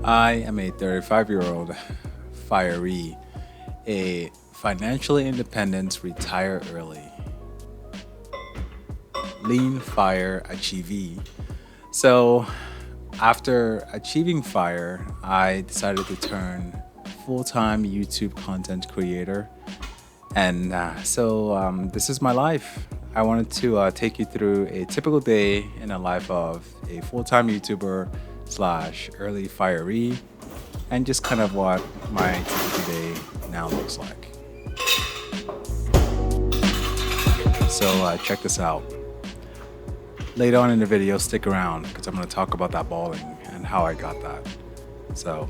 I am a 35-year-old FIRE, a financially independent retire early, lean fire achievee. So, after achieving fire, I decided to turn full-time YouTube content creator, and this is my life. I wanted to take you through a typical day in the life of a full-time YouTuber slash early FIRE, and just kind of what my typical day now looks like. So check this out. Later on in the video, stick around because I'm going to talk about that balling and how I got that. So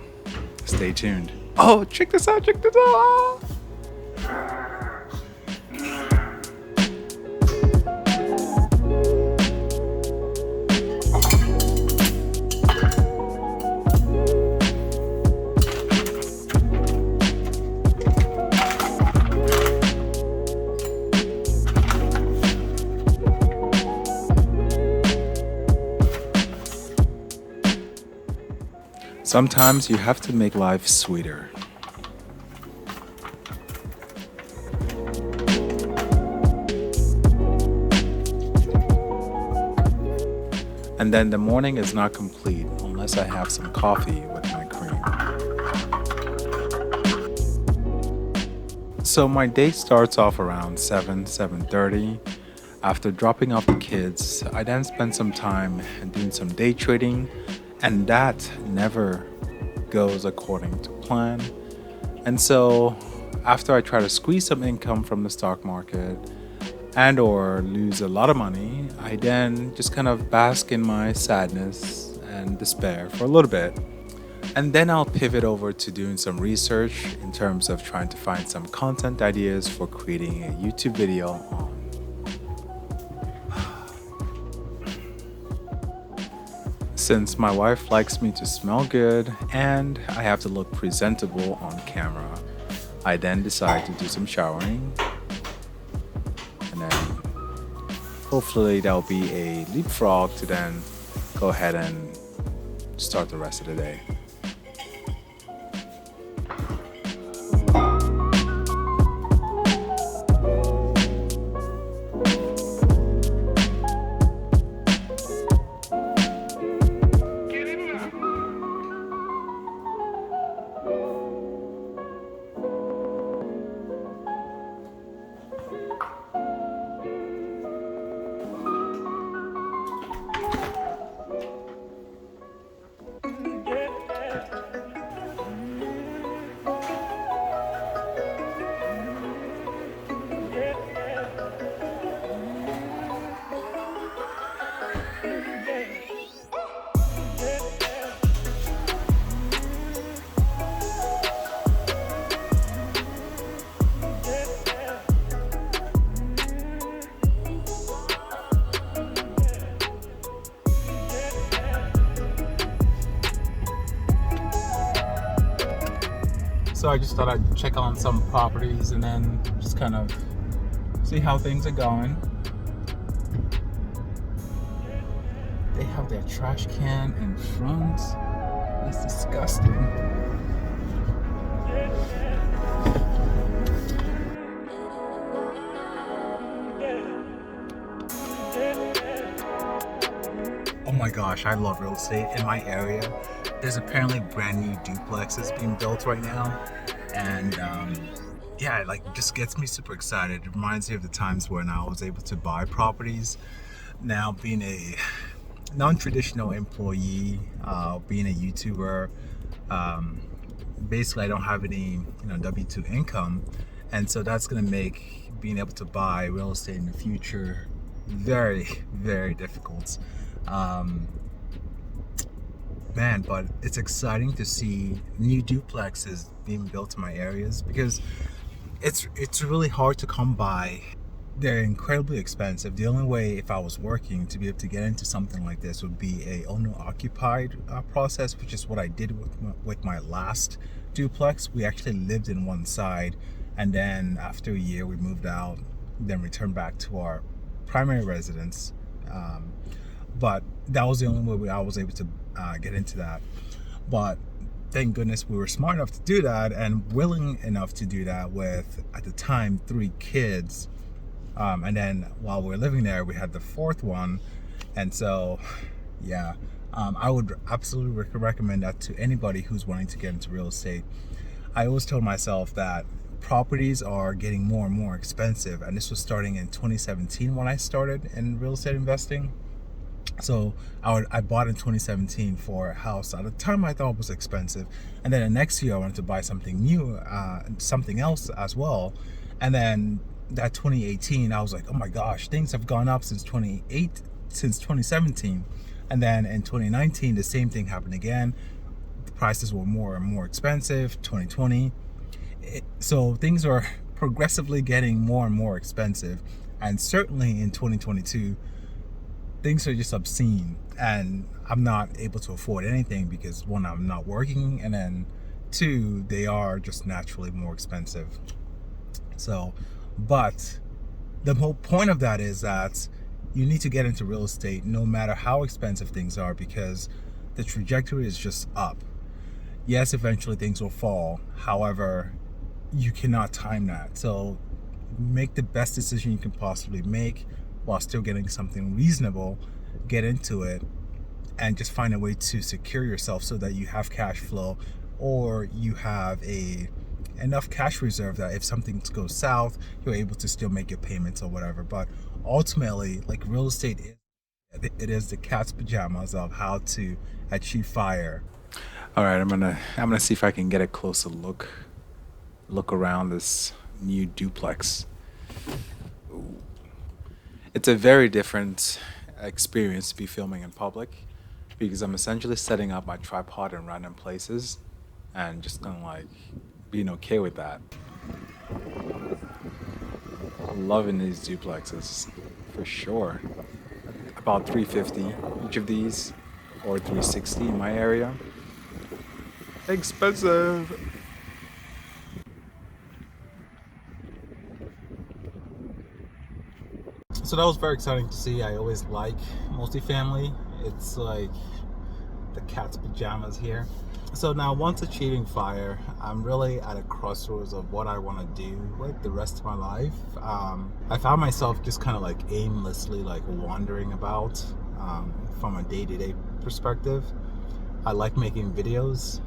stay tuned. Oh, check this out, check this out. Sometimes you have to make life sweeter. And then the morning is not complete unless I have some coffee with my cream. So my day starts off around 7:30. After dropping off the kids, I then spend some time doing some day trading, and that never goes according to plan. And so after I try to squeeze some income from the stock market and or lose a lot of money, I then just kind of bask in my sadness and despair for a little bit. And then I'll pivot over to doing some research in terms of trying to find some content ideas for creating a YouTube video on. Since my wife likes me to smell good and I have to look presentable on camera, I then decide to do some showering, and then hopefully there'll be a leapfrog to then go ahead and start the rest of the day. So I just thought I'd check on some properties and then just kind of see how things are going. They have their trash can in front. That's disgusting. Oh my gosh, I love real estate. In my area, there's apparently brand new duplexes being built right now, and yeah, it like just gets me super excited. It reminds me of the times when I was able to buy properties. Now being a non-traditional employee, being a YouTuber, basically I don't have any W2 income, and so that's gonna make being able to buy real estate in the future very, very difficult. Man, but it's exciting to see new duplexes being built in my areas because it's really hard to come by. They're incredibly expensive. The only way, if I was working, to be able to get into something like this would be a owner-occupied process, which is what I did with my last duplex. We actually lived in one side, and then after a year we moved out, then returned back to our primary residence. But that was the only way I was able to get into that. But thank goodness we were smart enough to do that and willing enough to do that with, at the time, 3 kids. And then while we were living there, we had the 4th one. And so, yeah, I would absolutely recommend that to anybody who's wanting to get into real estate. I always told myself that properties are getting more and more expensive, and this was starting in 2017 when I started in real estate investing. So I bought in 2017 for a house at a time I thought was expensive, and then the next year I wanted to buy something new, something else as well. And then that 2018, I was like, oh my gosh, things have gone up since 2017. And then in 2019, the same thing happened again. The prices were more and more expensive. 2020, so things are progressively getting more and more expensive, and certainly in 2022 things are just obscene, and I'm not able to afford anything because, one, I'm not working, and then 2, they are just naturally more expensive. So, but the whole point of that is that you need to get into real estate no matter how expensive things are, because the trajectory is just up. Yes, eventually things will fall. However, you cannot time that. So make the best decision you can possibly make while still getting something reasonable. Get into it and just find a way to secure yourself so that you have cash flow, or you have enough cash reserve that if something goes south, you're able to still make your payments or whatever. But ultimately, like, real estate it is the cat's pajamas of how to achieve FIRE. All right, I'm gonna see if I can get a closer look around this new duplex. Ooh. It's a very different experience to be filming in public, because I'm essentially setting up my tripod in random places and just kind of like being okay with that. Loving these duplexes for sure. About 350 each of these, or 360 in my area. Expensive. So that was very exciting to see. I always like multifamily. It's like the cat's pajamas here. So now, once achieving FIRE, I'm really at a crossroads of what I want to do with the rest of my life. I found myself just kind of like aimlessly like wandering about from a day-to-day perspective. I like making videos,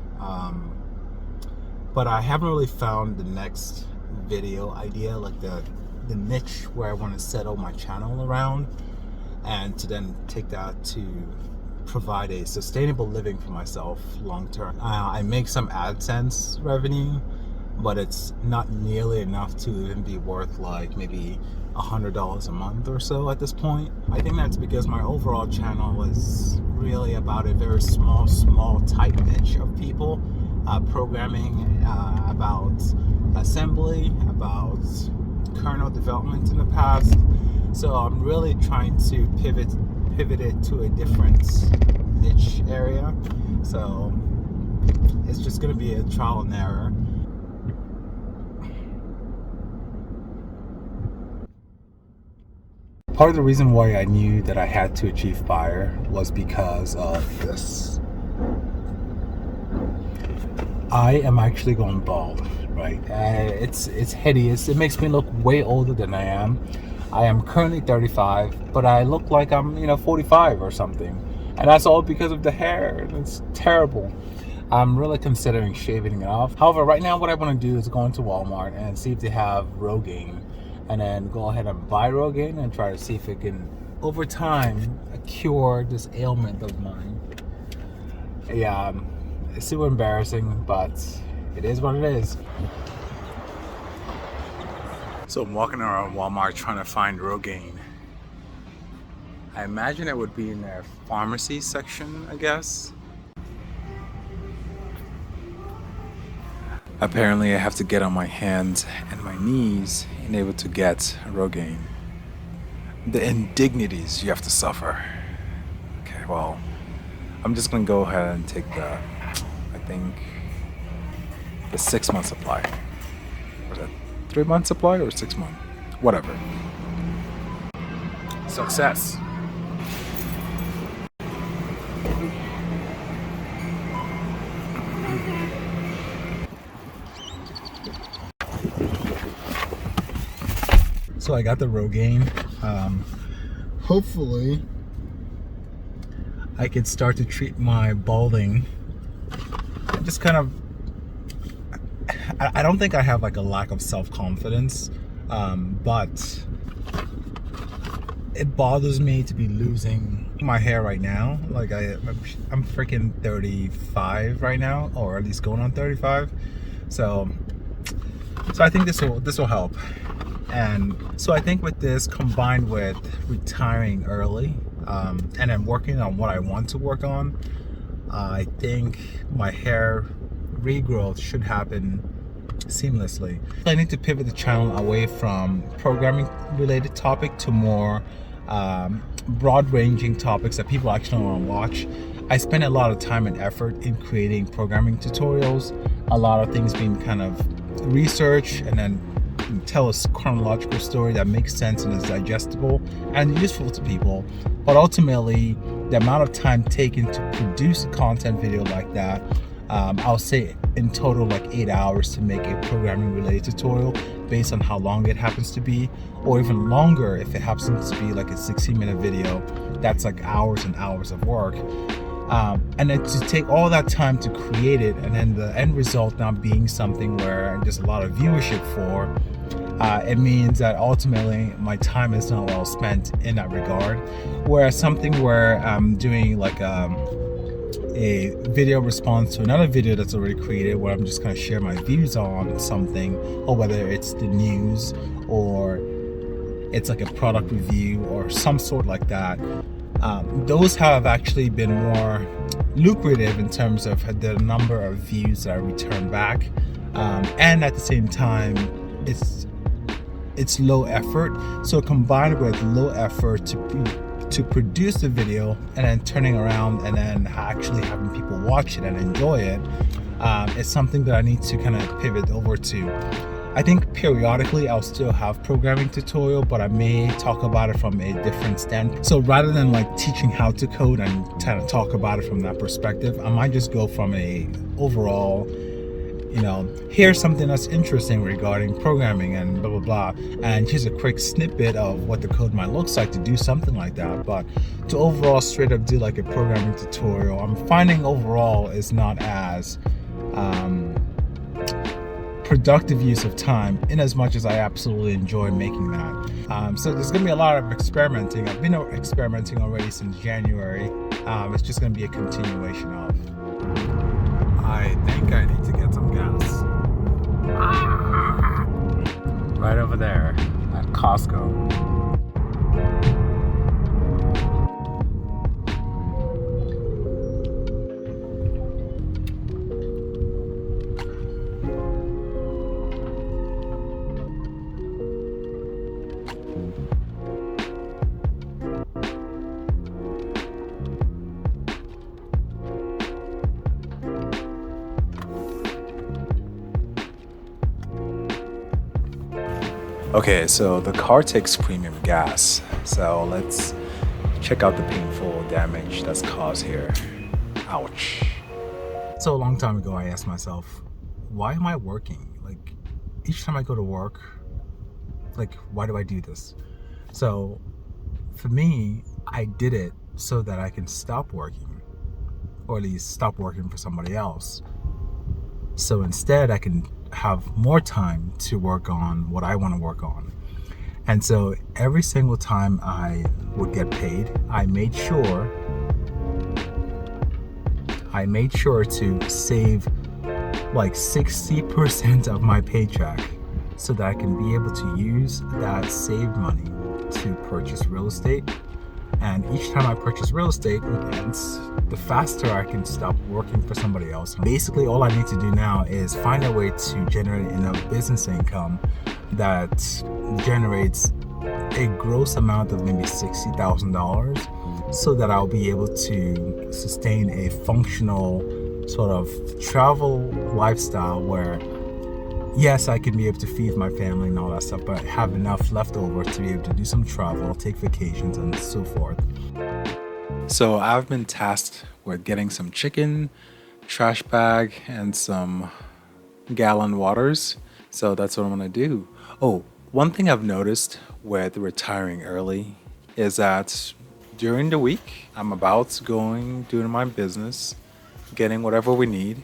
but I haven't really found the next video idea, like the niche where I want to settle my channel around, and to then take that to provide a sustainable living for myself long term. I make some AdSense revenue, but it's not nearly enough to even be worth like maybe $100 a month or so at this point. I think that's because my overall channel is really about a very small tight niche of people, programming, about assembly, about kernel development in the past. So I'm really trying to pivot it to a different niche area. So it's just going to be a trial and error. Part of the reason why I knew that I had to achieve FIRE was because of this. I am actually going bald, right? It's hideous. It makes me look way older than I am. I am currently 35, but I look like I'm 45 or something, and that's all because of the hair. It's terrible. I'm really considering shaving it off. However, right now what I want to do is go into Walmart and see if they have Rogaine, and then go ahead and buy Rogaine and try to see if it can, over time, cure this ailment of mine. Yeah, it's super embarrassing, but it is what it is. So I'm walking around Walmart trying to find Rogaine. I imagine it would be in their pharmacy section, I guess. Apparently I have to get on my hands and my knees in order to get Rogaine. The indignities you have to suffer. Okay, well, I'm just gonna go ahead and take the 6-month supply. Was it 3-month supply or 6-month? Whatever. Success. So I got the Rogaine. Hopefully I could start to treat my balding. Just kind of, I don't think I have like a lack of self-confidence, but it bothers me to be losing my hair right now. Like I'm freaking 35 right now, or at least going on 35. So I think this will help. And so I think with this combined with retiring early, and then working on what I want to work on, I think my hair regrowth should happen seamlessly. I need to pivot the channel away from programming related topic to more broad ranging topics that people actually want to watch. I spend a lot of time and effort in creating programming tutorials, a lot of things being kind of research and then tell a chronological story that makes sense and is digestible and useful to people. But ultimately, the amount of time taken to produce a content video like that, I'll say in total like 8 hours to make a programming related tutorial based on how long it happens to be, or even longer if it happens to be like a 16-minute video. That's like hours and hours of work. And then to take all that time to create it, and then the end result now being something where there's a lot of viewership for, it means that ultimately my time is not well spent in that regard. Whereas something where I'm doing like a video response to another video that's already created, where I'm just going to share my views on something, or whether it's the news or it's like a product review or some sort like that, those have actually been more lucrative in terms of the number of views that I return back, and at the same time it's low effort. So combined with low effort to produce the video and then turning around and then actually having people watch it and enjoy it, it's something that I need to kind of pivot over to. I think periodically I'll still have programming tutorial, but I may talk about it from a different standpoint. So rather than like teaching how to code and kind of talk about it from that perspective, I might just go from a overall, here's something that's interesting regarding programming and blah, blah, blah. And here's a quick snippet of what the code might look like to do something like that. But to overall straight up do like a programming tutorial, I'm finding overall is not as productive use of time, in as much as I absolutely enjoy making that. So there's gonna be a lot of experimenting. I've been experimenting already since January. It's just gonna be a continuation of. I think I need to get some gas. Right over there at Costco. Okay, so the car takes premium gas. So let's check out the painful damage that's caused here. Ouch. So a long time ago, I asked myself, why am I working? Like, each time I go to work, like, why do I do this? So for me, I did it so that I can stop working, or at least stop working for somebody else. So instead, I can have more time to work on what I want to work on. And so every single time I would get paid, I made sure to save like 60% of my paycheck so that I can be able to use that saved money to purchase real estate. And each time I purchase real estate, the faster I can stop working for somebody else. Basically, all I need to do now is find a way to generate enough business income that generates a gross amount of maybe $60,000 so that I'll be able to sustain a functional sort of travel lifestyle where, yes, I can be able to feed my family and all that stuff, but have enough left over to be able to do some travel, take vacations, and so forth. So I've been tasked with getting some chicken, trash bag, and some gallon waters. So that's what I'm gonna do. Oh, One thing I've noticed with retiring early is that during the week, I'm about going, doing my business, getting whatever we need.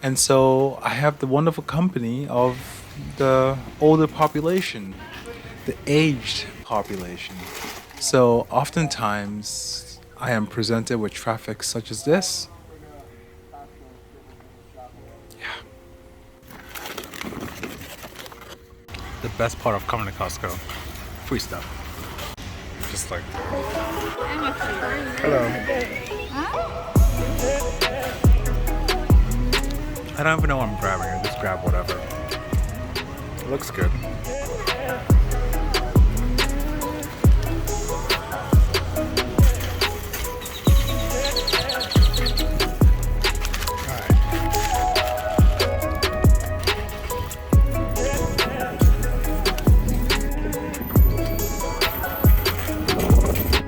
And so I have the wonderful company of the older population, the aged population. So oftentimes I am presented with traffic such as this. Yeah. The best part of coming to Costco, free stuff. Just like, hello. I don't even know what I'm grabbing. I just grab whatever. It looks good.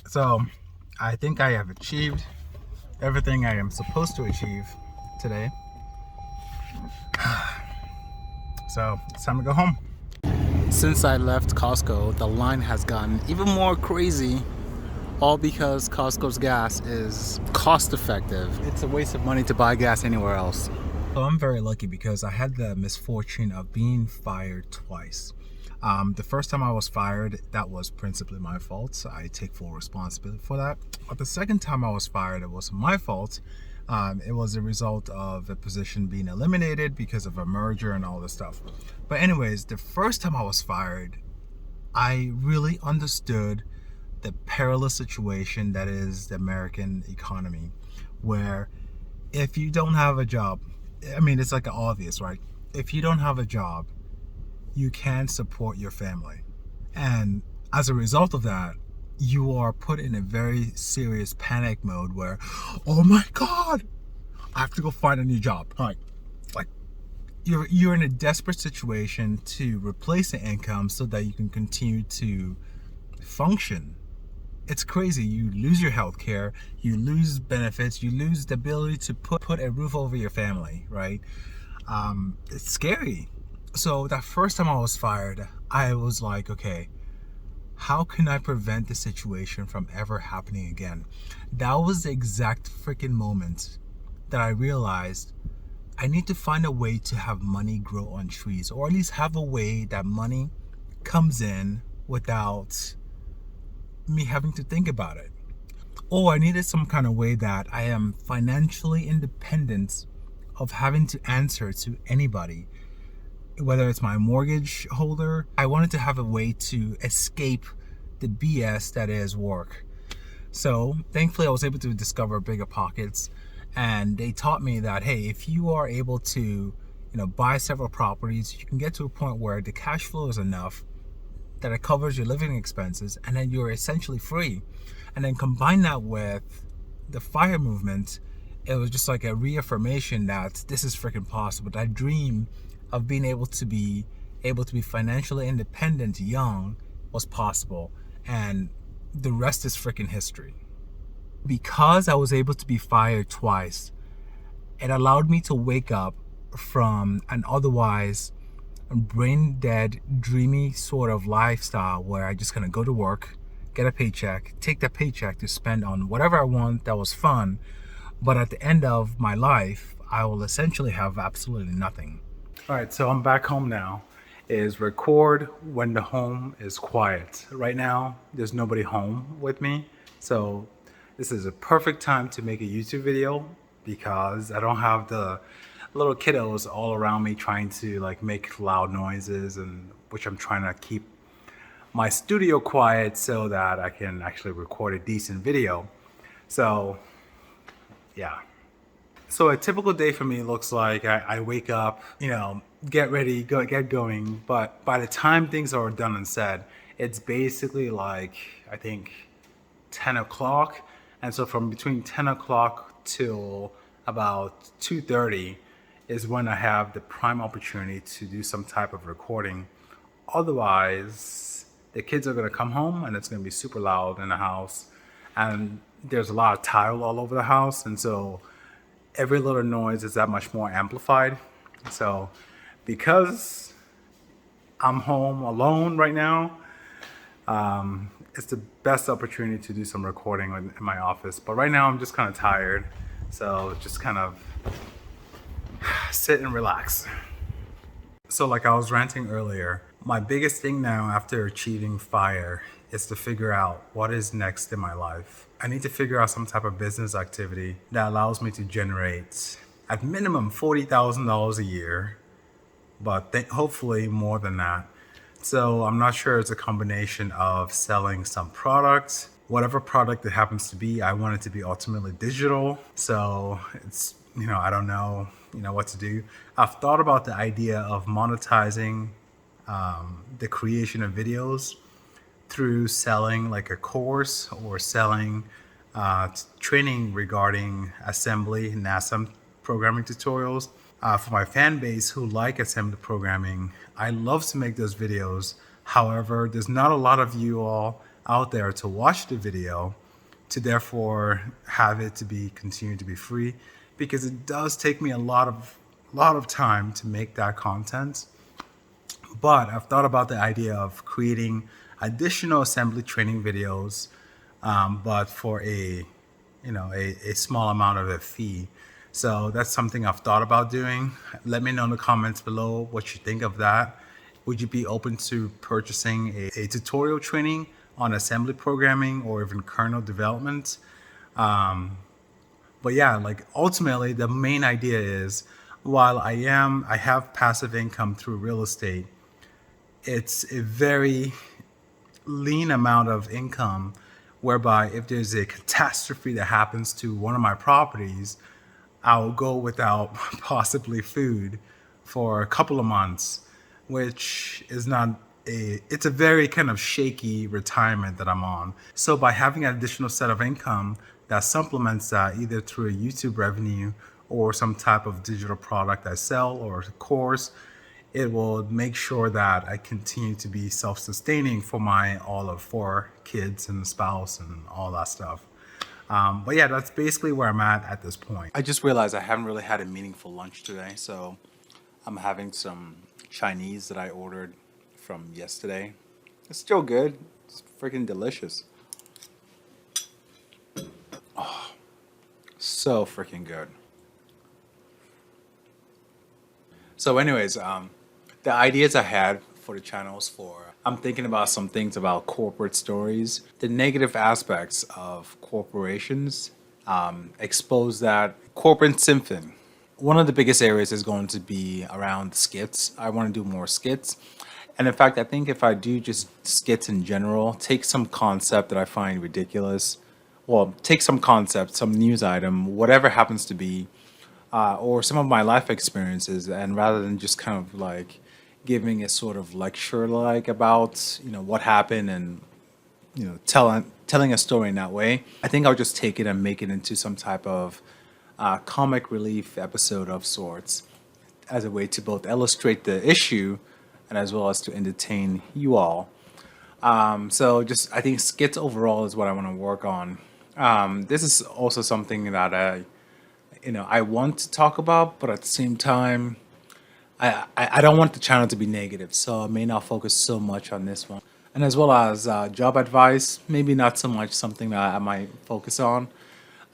So, I think I have achieved everything I am supposed to achieve today. So, it's time to go home. Since I left Costco, the line has gotten even more crazy, all because Costco's gas is cost effective. It's a waste of money to buy gas anywhere else. So I'm very lucky because I had the misfortune of being fired twice. The first time I was fired, that was principally my fault. I take full responsibility for that. But the second time I was fired, it was my fault. It was a result of a position being eliminated because of a merger and all this stuff. But anyways, the first time I was fired, I really understood the perilous situation that is the American economy, where if you don't have a job, I mean, it's like obvious, right? If you don't have a job, you can't support your family. And as a result of that, you are put in a very serious panic mode where, oh my God, I have to go find a new job. Like you're in a desperate situation to replace the income so that you can continue to function. It's crazy. You lose your health care, you lose benefits, you lose the ability to put a roof over your family, right? It's scary. So that first time I was fired, I was like, okay, how can I prevent the situation from ever happening again? That was the exact freaking moment that I realized I need to find a way to have money grow on trees, or at least have a way that money comes in without me having to think about it. Or I needed some kind of way that I am financially independent of having to answer to anybody, whether it's my mortgage holder. I wanted to have a way to escape the BS that is work. So thankfully I was able to discover Bigger Pockets, and they taught me that, hey, if you are able to, buy several properties, you can get to a point where the cash flow is enough that it covers your living expenses, and then you're essentially free. And then combine that with the FIRE movement, it was just like a reaffirmation that this is freaking possible. That dream of being able to be financially independent young was possible, and the rest is freaking history. Because I was able to be fired twice, it allowed me to wake up from an otherwise brain dead, dreamy sort of lifestyle where I just kind of go to work, get a paycheck, take that paycheck to spend on whatever I want that was fun. But at the end of my life, I will essentially have absolutely nothing. All right, so I'm back home now. Is record when the home is quiet. Right now, there's nobody home with me. So this is a perfect time to make a YouTube video because I don't have the little kiddos all around me trying to make loud noises, and which I'm trying to keep my studio quiet so that I can actually record a decent video. So yeah. So a typical day for me looks like I wake up, get ready, get going. But by the time things are done and said, it's basically like, I think 10 o'clock. And so from between 10 o'clock till about 2:30 is when I have the prime opportunity to do some type of recording. Otherwise, the kids are going to come home and it's going to be super loud in the house. And there's a lot of tile all over the house. And so every little noise is that much more amplified. So because I'm home alone right now. It's the best opportunity to do some recording in my office. But right now I'm just kind of tired. So just kind of sit and relax. So, like I was ranting earlier, my biggest thing now after achieving FIRE is to figure out what is next in my life. I need to figure out some type of business activity that allows me to generate at minimum $40,000 a year, but hopefully more than that. So, I'm not sure it's a combination of selling some products. Whatever product it happens to be, I want it to be ultimately digital. So it's, I don't know, what to do. I've thought about the idea of monetizing the creation of videos through selling like a course or selling training regarding assembly and NASA programming tutorials. For my fan base who like assembly programming, I love to make those videos. However, there's not a lot of you all out there to watch the video to therefore have it to be continue to be free, because it does take me a lot of time to make that content. But I've thought about the idea of creating additional assembly training videos, but for a small amount of a fee. So that's something I've thought about doing. Let me know in the comments below what you think of that. Would you be open to purchasing a tutorial training on assembly programming or even kernel development? But yeah, like ultimately the main idea is, while I have passive income through real estate, it's a very lean amount of income whereby if there's a catastrophe that happens to one of my properties, I'll go without possibly food for a couple of months, which is not it's a very kind of shaky retirement that I'm on. So by having an additional set of income that supplements that either through a YouTube revenue or some type of digital product I sell or a course, it will make sure that I continue to be self-sustaining for my all of 4 kids and spouse and all that stuff. But yeah, that's basically where I'm at this point. I just realized I haven't really had a meaningful lunch today, so I'm having some Chinese that I ordered from yesterday. It's still good. It's freaking delicious. So freaking good. So, anyways, the ideas I had for the channels for I'm thinking about some things about corporate stories, the negative aspects of corporations, expose that corporate symphony. One of the biggest areas is going to be around skits. I want to do more skits. And in fact, I think if I do just skits in general, take some concept that I find ridiculous, well, take some concept, some news item, whatever happens to be, or some of my life experiences, and rather than just kind of like giving a sort of lecture like about what happened and telling a story in that way, I think I'll just take it and make it into some type of comic relief episode of sorts, as a way to both illustrate the issue and as well as to entertain you all. So just I think skits overall is what I want to work on. This is also something that I want to talk about, but at the same time, I don't want the channel to be negative, so I may not focus so much on this one. And as well as job advice, maybe not so much something that I might focus on.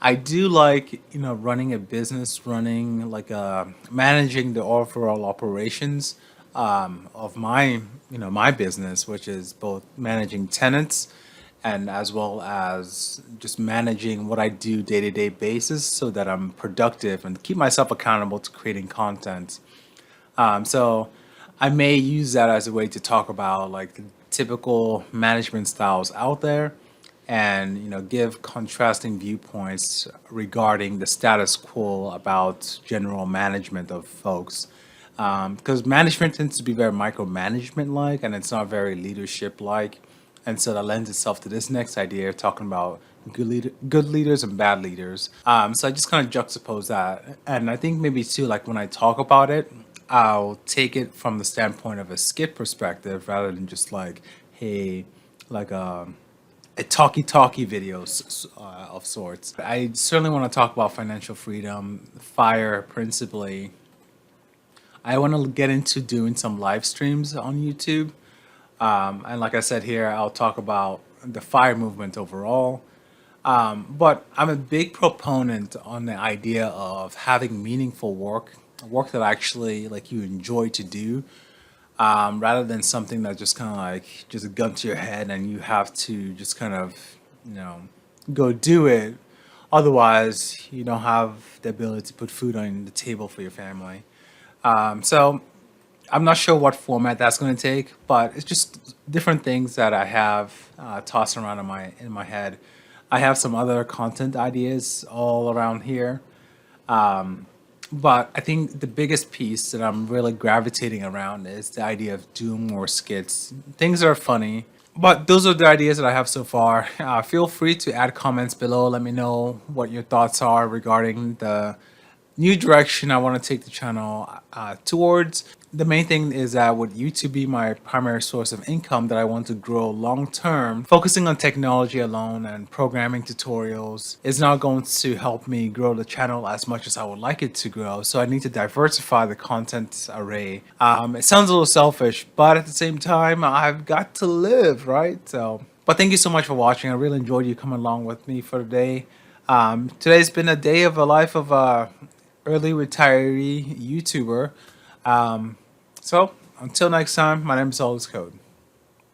I do like, running a business, running like managing the overall operations of my business, which is both managing tenants and as well as just managing what I do day to day basis so that I'm productive and keep myself accountable to creating content. So I may use that as a way to talk about like the typical management styles out there and give contrasting viewpoints regarding the status quo about general management of folks, because management tends to be very micromanagement like and it's not very leadership like, and so that lends itself to this next idea talking about good leaders and bad leaders. So I just kind of juxtapose that, and I think maybe too, like when I talk about it, I'll take it from the standpoint of a skit perspective rather than just like, hey, like a talkie video of sorts. I certainly want to talk about financial freedom, FIRE principally. I want to get into doing some live streams on YouTube. And like I said here, I'll talk about the FIRE movement overall. But I'm a big proponent on the idea of having meaningful work that actually like you enjoy to do, rather than something that just kind of like just a gun to your head and you have to just kind of, you know, go do it. Otherwise, you don't have the ability to put food on the table for your family. So I'm not sure what format that's going to take, but it's just different things that I have tossing around in my head. I have some other content ideas all around here, but I think the biggest piece that I'm really gravitating around is the idea of doing more skits. Things that are funny. But those are the ideas that I have so far. Feel free to add comments below. Let me know what your thoughts are regarding the new direction I want to take the channel towards. The main thing is that with YouTube be my primary source of income that I want to grow long term, focusing on technology alone and programming tutorials is not going to help me grow the channel as much as I would like it to grow. So I need to diversify the content array. It sounds a little selfish, but at the same time, I've got to live, right? So, but thank you so much for watching. I really enjoyed you coming along with me for the day. Today's been a day of a life of a early retiree YouTuber. So until next time, my name is SolidusCode.